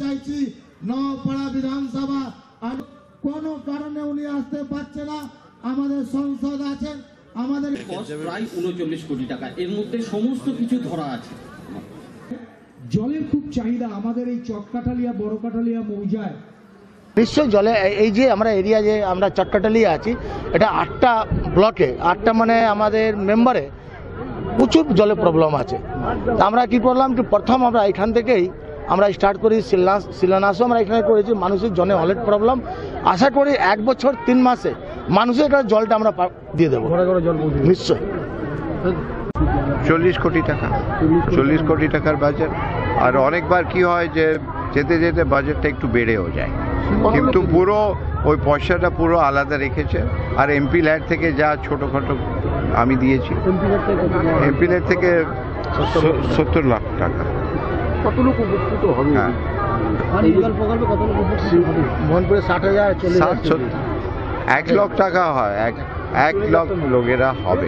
চাইছি নওপাড়া বিধানসভা কোনো কারণে উনি আসতে পারছে না। আমাদের সংসদ আছেন, আমাদের প্রায় 39 কোটি টাকা, এর মধ্যে সমস্ত কিছু ধরা আছে। জলের খুব চাহিদা আমাদের এই চককাঠালিয়া বড় কাঠালিয়া মৌজায়। নিশ্চয়ই জলে এই যে আমরা এরিয়া যে আমরা চটকাটালিয়া আছি, এটা 8টা ব্লকে 8টা মানে আমাদের মেম্বারে প্রচুর জলের প্রবলেম আছে। আমরা কি করলাম যে প্রথম আমরা এখান থেকেই আমরা স্টার্ট করি, শিলান্যাসও আমরা এখানে করেছি। মানুষের জলে অনেক প্রবলেম, আশা করি 1 বছর 3 মাসে মানুষের এটা জলটা আমরা দিয়ে দেবো নিশ্চয়। 40 কোটি টাকা, 40 কোটি টাকার বাজেট। আর অনেকবার কি হয় যে যেতে যেতে বাজেটটা একটু বেড়েও যায়, কিন্তু পুরো ওই পয়সাটা পুরো আলাদা রেখেছে। আর এমপি ল্যাড থেকে যা ছোটোখাটো আমি দিয়েছি, এমপি ল্যাড থেকে 70 লাখ টাকা। কত লোক উপকৃত হবে? মোহনপুরে 60,000 1 লাখ টাকা হয়, 1 লাখ লোকেরা হবে।